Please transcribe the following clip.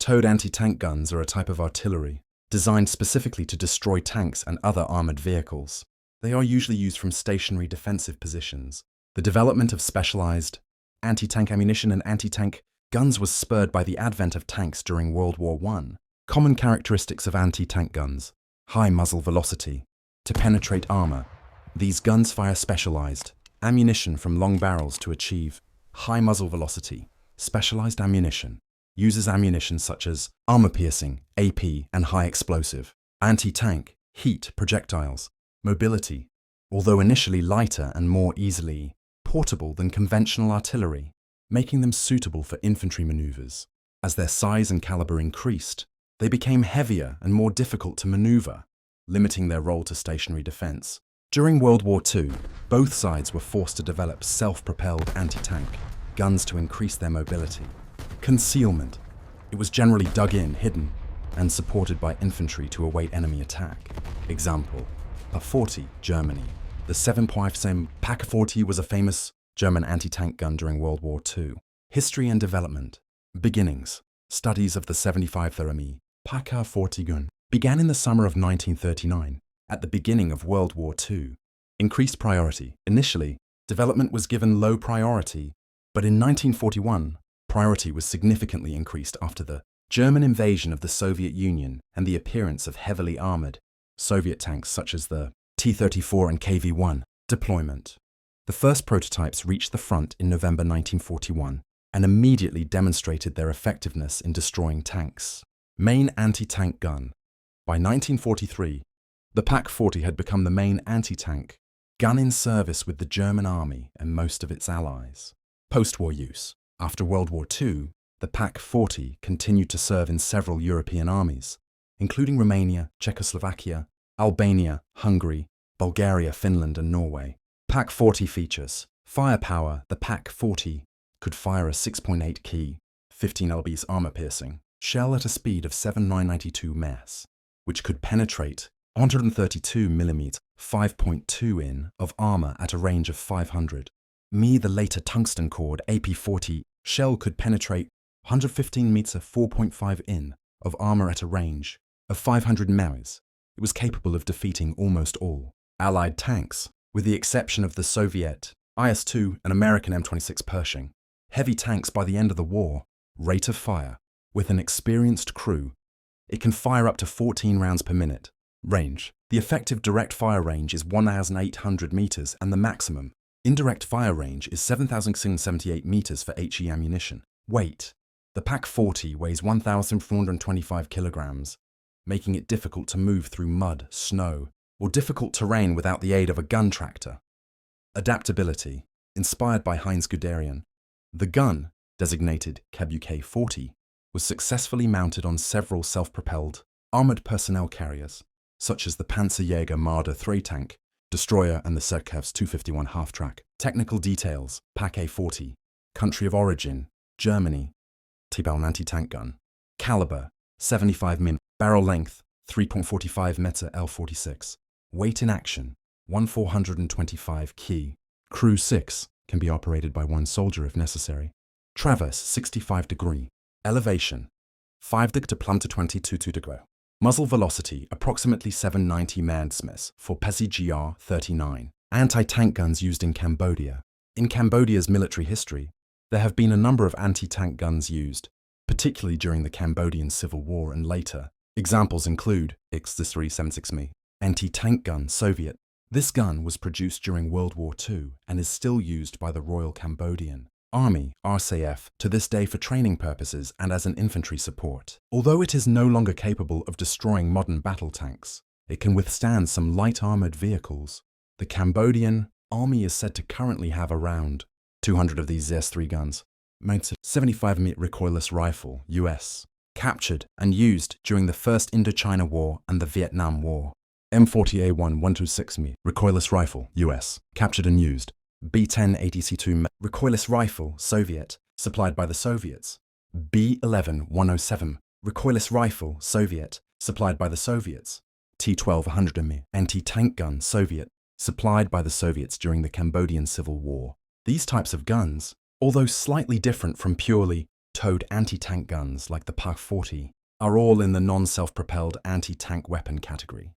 Towed anti-tank guns are a type of artillery designed specifically to destroy tanks and other armored vehicles. They are usually used from stationary defensive positions. The development of specialized anti-tank ammunition and anti-tank guns was spurred by the advent of tanks during World War I. Common characteristics of anti-tank guns: high muzzle velocity. To penetrate armor, these guns fire specialized ammunition from long barrels to achieve high muzzle velocity. Specialized ammunition uses ammunition such as armor-piercing, AP, and high explosive. Anti-tank, heat projectiles. Mobility. Although initially lighter and more easily portable than conventional artillery, making them suitable for infantry maneuvers. As their size and caliber increased, they became heavier and more difficult to maneuver, limiting their role to stationary defense. During World War II, both sides were forced to develop self-propelled anti-tank guns to increase their mobility. Concealment. It was generally dug in, hidden, and supported by infantry to await enemy attack. Example: Pak-40, Germany. The 7.5 Pak-40 was a famous German anti-tank gun during World War II. History and development. Beginnings. Studies of the 75 Pak-40 gun began in the summer of 1939, at the beginning of World War II. Increased priority. Initially, development was given low priority, but in 1941, priority was significantly increased after the German invasion of the Soviet Union and the appearance of heavily armored Soviet tanks such as the T-34 and KV-1. Deployment. The first prototypes reached the front in November 1941 and immediately demonstrated their effectiveness in destroying tanks. Main anti-tank gun. By 1943, the Pak-40 had become the main anti-tank gun in service with the German army and most of its allies. Post-war use. After World War II, the Pak-40 continued to serve in several European armies, including Romania, Czechoslovakia, Albania, Hungary, Bulgaria, Finland, and Norway. Pak-40 features. Firepower. The Pak-40 could fire a 6.8 key, 15 lbs armor-piercing shell at a speed of 7,992 ms, which could penetrate 132 mm, 5.2 in of armor at a range of 500 m. The later tungsten-cored AP-40 shell could penetrate 115 m, 4.5 in of armor at a range of 500 ms. It was capable of defeating almost all Allied tanks, with the exception of the Soviet IS-2 and American M26 Pershing. Heavy tanks by the end of the war. Rate of fire. With an experienced crew, it can fire up to 14 rounds per minute. Range. The effective direct fire range is 1,800 meters and the maximum indirect fire range is 7,678 meters for HE ammunition. Weight. The Pak-40 weighs 1,425 kilograms, making it difficult to move through mud, snow, or difficult terrain without the aid of a gun tractor. Adaptability. Inspired by Heinz Guderian, the gun, designated K-40, was successfully mounted on several self-propelled armored personnel carriers, such as the Panzerjäger Marder 3 tank, destroyer, and the Serkev's 251 half-track. Technical details. Pak-40. Country of origin: Germany. T-Bone anti-tank gun. Caliber: 75 mm. Barrel length: 3.45 meter L46. Weight in action: 1,425 key. Crew 6, can be operated by one soldier if necessary. Traverse 65 degree. Elevation 5 deg to plumb to 22 degree. Muzzle velocity approximately 790 ms for PSGR 39. Anti-tank guns used in Cambodia. In Cambodia's military history, there have been a number of anti-tank guns used, particularly during the Cambodian Civil War and later. Examples include X-376M, anti-tank gun, Soviet. This gun was produced during World War II and is still used by the Royal Cambodian Army, RCF, to this day for training purposes and as an infantry support. Although it is no longer capable of destroying modern battle tanks, it can withstand some light armored vehicles. The Cambodian Army is said to currently have around 200 of these ZS-3 guns, mounted 75mm recoilless rifle, US, captured and used during the First Indochina War and the Vietnam War. M40A1 126mm recoilless rifle, US, captured and used. B-10 ADC-2 recoilless rifle, Soviet, supplied by the Soviets. B-11 107 recoilless rifle, Soviet, supplied by the Soviets. T-12 100mm anti-tank gun, Soviet, supplied by the Soviets during the Cambodian Civil War. These types of guns, although slightly different from purely towed anti-tank guns like the Pak 40 are all in the non-self-propelled anti-tank weapon category.